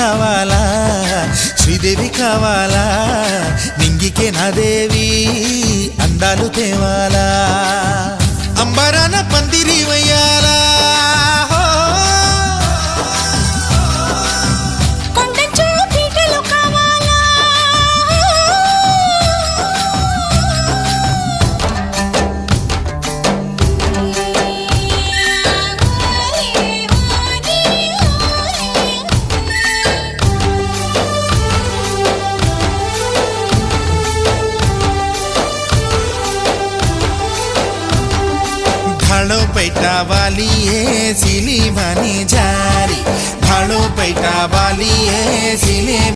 కావాలా శ్రీదేవి కావాలా నింగికే నా దేవి అందాలు తేవాలా అంబరాన పందిరి వయ్యాలా भाड़ो पैटा वाली है सिली भानी जारी भाड़ो पैटा वाली है सिली